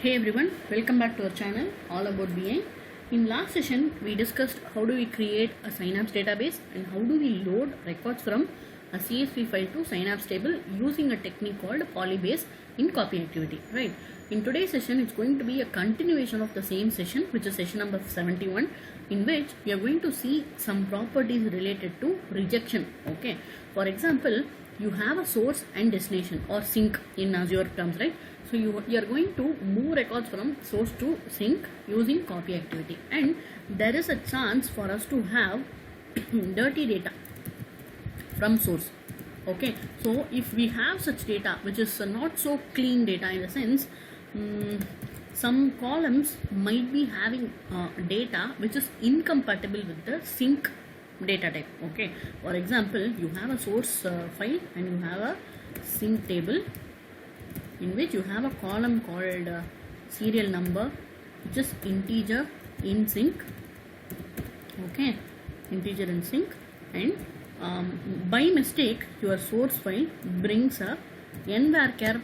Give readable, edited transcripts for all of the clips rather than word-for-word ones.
Hey everyone, welcome back to our channel All About BI. In last session, we discussed how do we create a Synapse database and how do we load records from a CSV file to Synapse table using a technique called polybase in copy activity, right? In today's session, it's going to be a continuation of the same session, which is session number 71, in which we are going to see some properties related to rejection, okay? For example, you have a source and destination or sink in Azure terms, right? So you are going to move records from source to sink using copy activity, and there is a chance for us to have dirty data from source. Okay, so if we have such data which is not so clean data, in the sense some columns might be having data which is incompatible with the sink data type. Okay, for example, you have a source file and you have a sink table in which you have a column called serial number, which is integer in sink. Okay, integer in sink, and by mistake your source file brings a n-varchar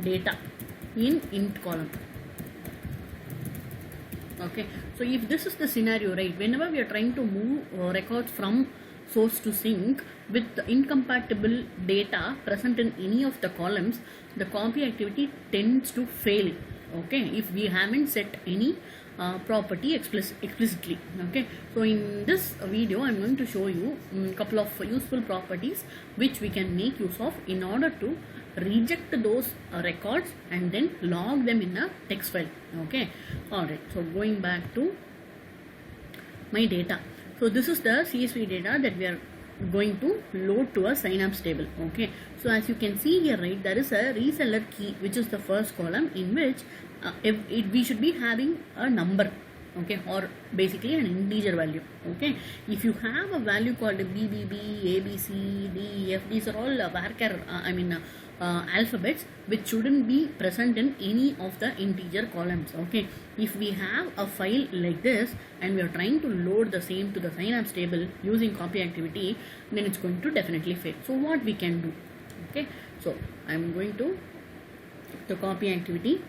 data in int column. Okay, so if this is the scenario, right, whenever we are trying to move records from source to sink with incompatible data present in any of the columns, the copy activity tends to fail. Okay, if we haven't set any property explicitly. Okay, so in this video I'm going to show you a couple of useful properties which we can make use of in order to reject those records and then log them in a text file. Okay, alright, so going back to my data. So this is the CSV data that we are going to load to a Synapse table. Okay, so as you can see here, right, there is a reseller key which is the first column, in which we should be having a number, okay, or basically an integer value. Okay, if you have a value called BBB, ABC, DEF, these are all varchar alphabets which shouldn't be present in any of the integer columns. Okay, if we have a file like this and we are trying to load the same to the Synapse table using copy activity, then it's going to definitely fail. So what we can do? Okay, so I'm going to the copy activity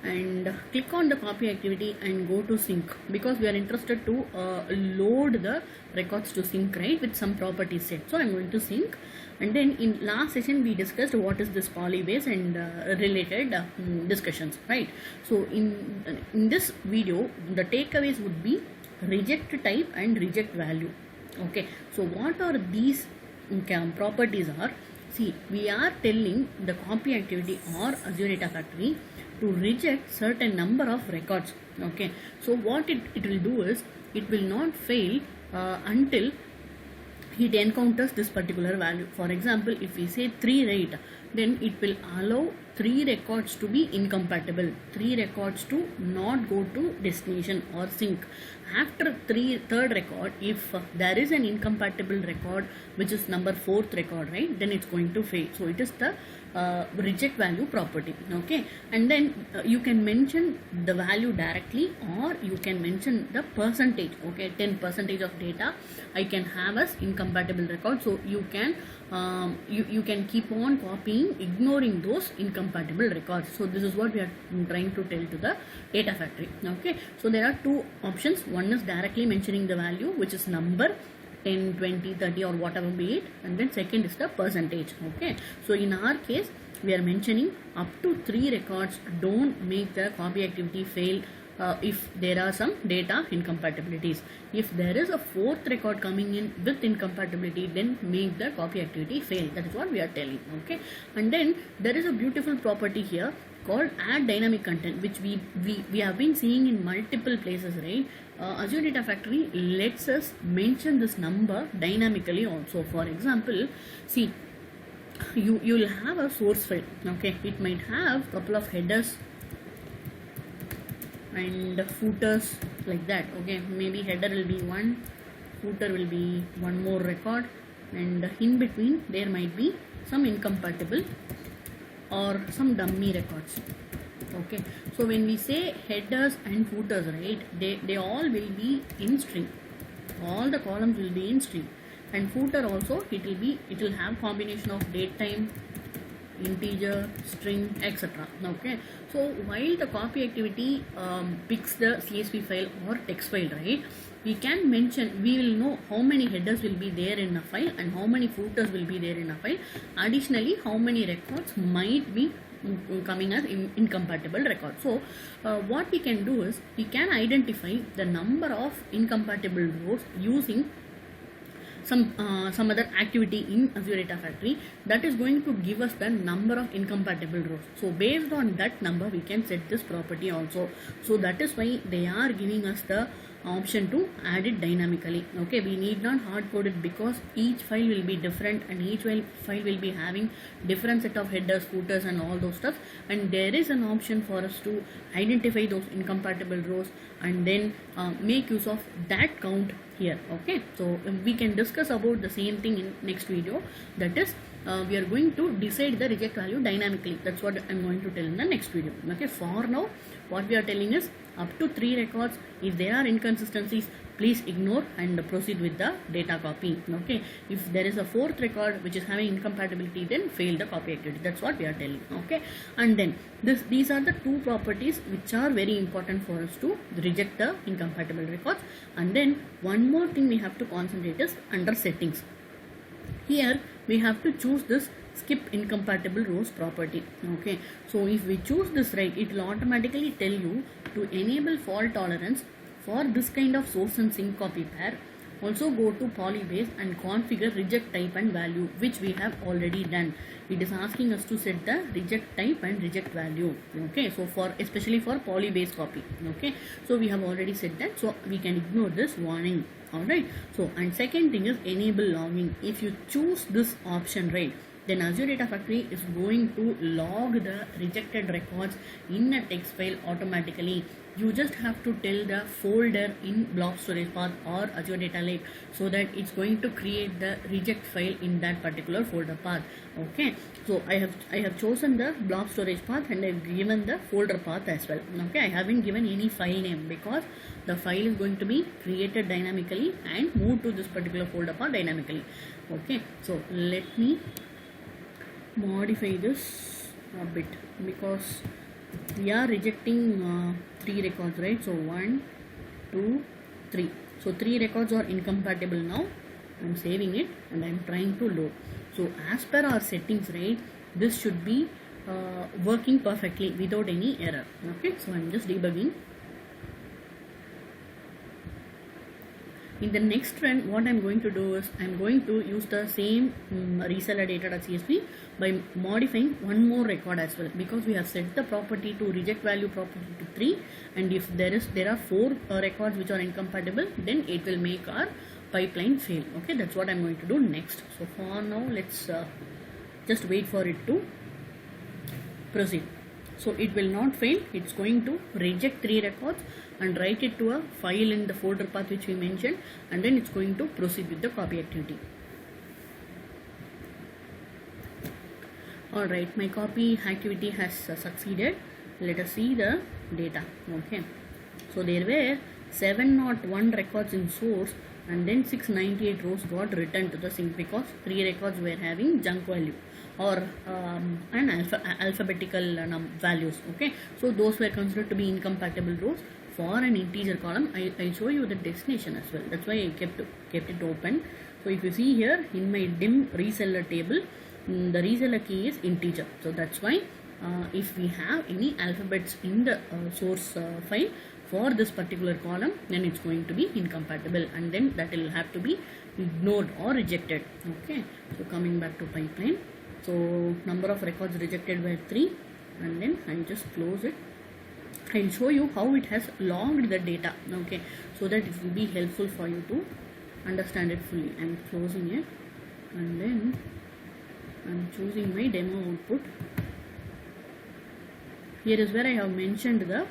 and click on the copy activity and go to sink, because we are interested to load the records to sink, right, with some properties set. So I'm going to sink, and then in last session we discussed what is this polybase and related discussions, right? So in this video the takeaways would be reject type and reject value. Okay, so what are these properties are? See, we are telling the copy activity or Azure Data Factory to reject certain number of records. Okay, so what it will do is it will not fail until it encounters this particular value. For example, if we say 3, right, then it will allow 3 records to be incompatible, 3 records to not go to destination or sink. After third record, if there is an incompatible record which is number 4th record, right, then it's going to fail. So it is the reject value property. Okay, and then you can mention the value directly, or you can mention the percentage. Okay, 10% of data I can have as incompatible record. So you can you can keep on copying, ignoring those incompatible records. So this is what we are trying to tell to the data factory. Okay, so there are two options. One is directly mentioning the value, which is number 10, 20, 30 or whatever be it, and then second is the percentage. Okay, so in our case we are mentioning up to 3 records. Don't make the copy activity fail if there are some data incompatibilities. If there is a 4th record coming in with incompatibility, then make the copy activity fail. That is what we are telling. Okay, and then there is a beautiful property here called add dynamic content, which we have been seeing in multiple places, right? Azure Data Factory lets us mention this number dynamically also. For example, see, you will have a source file. Okay, it might have couple of headers and footers like that. Okay, maybe header will be one, footer will be one more record, and in between there might be some incompatible or some dummy records. Okay, so when we say headers and footers, right, they all will be in string. All the columns will be in string, and footer also it will have combination of date time integer, string, etc. Okay, so while the copy activity picks the CSV file or text file, right, we can mention, we will know how many headers will be there in a file and how many footers will be there in a file. Additionally, how many records might be coming as incompatible records. So what we can do is we can identify the number of incompatible rows using some other activity in Azure Data Factory that is going to give us the number of incompatible rows. So based on that number we can set this property also. So that is why they are giving us the option to add it dynamically. Okay, we need not hard code it because each file will be different and each file will be having different set of headers, footers and all those stuff, and there is an option for us to identify those incompatible rows and then make use of that count here. Okay, so we can discuss about the same thing in next video, that is we are going to decide the reject value dynamically. That's what I'm going to tell in the next video. Okay, for now what we are telling is up to 3 records. If there are inconsistencies, please ignore and proceed with the data copy. Okay, if there is a 4th record which is having incompatibility, then fail the copy activity. That's what we are telling. Okay, and then these are the 2 properties which are very important for us to reject the incompatible records. And then one more thing we have to concentrate is under settings. Here we have to choose this skip incompatible rows property. Okay, so if we choose this, right, it will automatically tell you to enable fault tolerance for this kind of source and sync copy pair. Also go to Polybase and configure reject type and value, which we have already done. It is asking us to set the reject type and reject value. Okay, so for especially for Polybase copy. Okay, so we have already set that, so we can ignore this warning. Alright, so and second thing is enable logging. If you choose this option, right, then Azure Data Factory is going to log the rejected records in a text file automatically. You just have to tell the folder in blob storage path or Azure Data Lake so that it's going to create the reject file in that particular folder path. Okay, so I have chosen the blob storage path and I've given the folder path as well. Okay, I haven't given any file name because the file is going to be created dynamically and moved to this particular folder path dynamically. Okay, so let me modify this a bit because we are rejecting 3 records, right? So 1, 2, 3. So 3 records are incompatible now. I'm saving it and I'm trying to load. So as per our settings, right, this should be working perfectly without any error. Okay, so I'm just debugging. In the next run, what I'm going to do is I'm going to use the same reseller data.csv by modifying one more record as well, because we have set the property to reject value property to 3, and if there are 4 records which are incompatible, then it will make our pipeline fail. Okay, that's what I'm going to do next. So for now, let's just wait for it to proceed. So it will not fail. It's going to reject 3 records and write it to a file in the folder path which we mentioned, and then it's going to proceed with the copy activity. Alright, my copy activity has succeeded. Let us see the data. Okay, so there were 701 records in source and then 698 rows got returned to the sync because 3 records were having junk value or alphabetical values. Okay, so those were considered to be incompatible rows. For an integer column, I'll show you the destination as well. That's why I kept it open. So if you see here in my dim reseller table, the reseller key is integer. So that's why if we have any alphabets in the source file for this particular column, then it's going to be incompatible and then that will have to be ignored or rejected. Okay, so coming back to pipeline. So number of records rejected were 3, and then I'll just close it. I'll show you how it has logged the data. Okay, so that it will be helpful for you to understand it fully. I'm closing it and then I'm choosing my demo output. Here is where I have mentioned the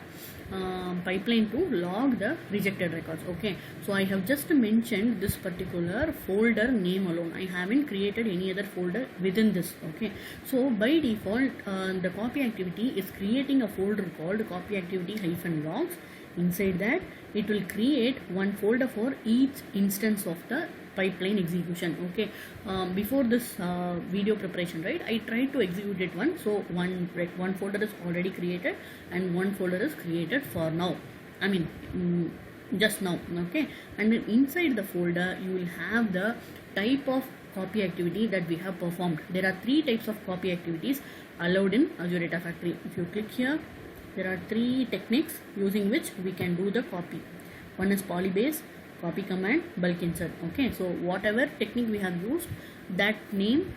pipeline to log the rejected records. Okay, so I have just mentioned this particular folder name alone. I haven't created any other folder within this. Okay, so by default the copy activity is creating a folder called copy activity -logs Inside that, it will create one folder for each instance of the pipeline execution. Okay, before this video preparation, right, I tried to execute it once. So one folder is already created and one folder is created for now. I mean, just now. Okay, and then inside the folder you will have the type of copy activity that we have performed. There are 3 types of copy activities allowed in Azure Data Factory. If you click here, there are 3 techniques using which we can do the copy. One is polybase, copy command, bulk insert. Okay, so whatever technique we have used, that named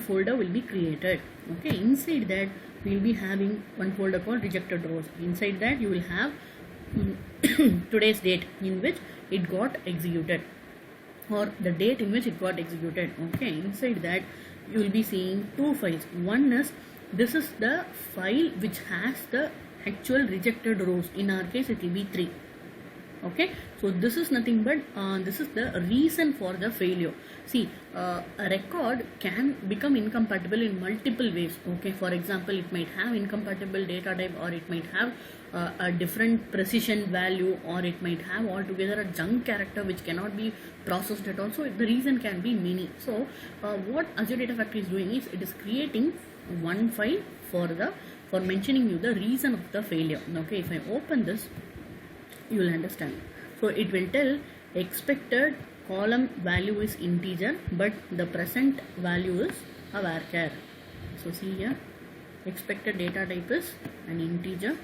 folder will be created. Okay, inside that we will be having one folder called rejected rows. Inside that you will have today's date in which it got executed, or the date in which it got executed. Okay, inside that you will be seeing 2 files. One is, this is the file which has the actual rejected rows. In our case it will be 3. Okay, so this is nothing but this is the reason for the failure. See, a record can become incompatible in multiple ways. Okay, for example, it might have incompatible data type, or it might have a different precision value, or it might have altogether a junk character which cannot be processed at all. So the reason can be many. So what Azure Data Factory is doing is, it is creating one file for mentioning you the reason of the failure. Okay, if I open this, you will understand. So it will tell expected column value is integer, but the present value is a varchar. So see here, expected data type is an integer.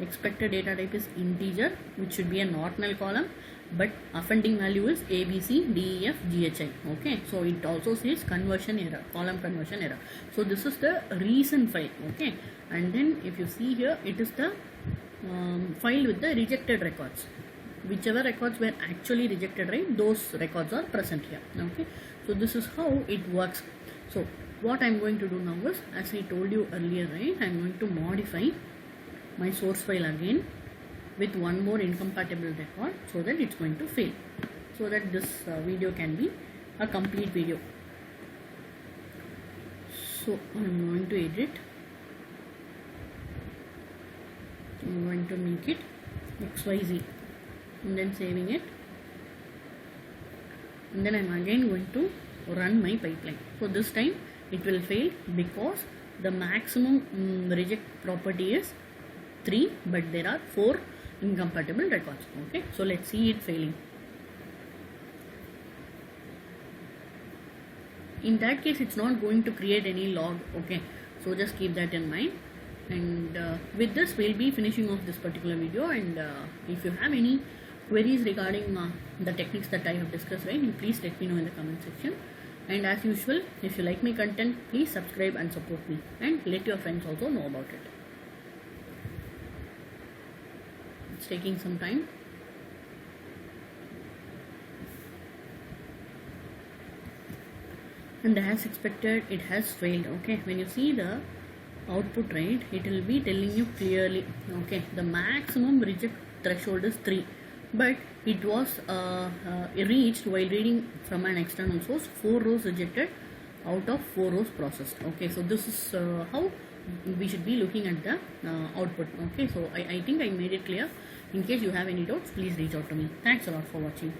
Expected data type is integer, which should be an ordinal column, but offending value is A, B, C, D, E, F, G, H, I. Okay, so it also says conversion error, column conversion error. So this is the reason file. Okay, and then if you see here, it is the file with the rejected records. Whichever records were actually rejected, right, those records are present here. Okay, so this is how it works. So what I am going to do now is, as I told you earlier, right, I am going to modify my source file again with one more incompatible record, so that it's going to fail, so that this video can be a complete video. So I'm going to edit, I'm going to make it XYZ, and then saving it, and then I'm again going to run my pipeline. So this time it will fail because the maximum reject property is 3, but there are 4 incompatible records. Okay, so let's see it failing. In that case, it's not going to create any log. Okay, so just keep that in mind. And with this, we'll be finishing off this particular video. And if you have any queries regarding the techniques that I have discussed, right, you please let me know in the comment section. And as usual, if you like my content, please subscribe and support me, and let your friends also know about it. It's taking some time. And as expected, it has failed. Okay, when you see the output, right, it will be telling you clearly, okay, the maximum reject threshold is 3, but it was reached while reading from an external source, 4 rows rejected out of 4 rows processed. Okay, so this is how we should be looking at the output. Okay, so I think I made it clear. In case you have any doubts, please reach out to me. Thanks a lot for watching.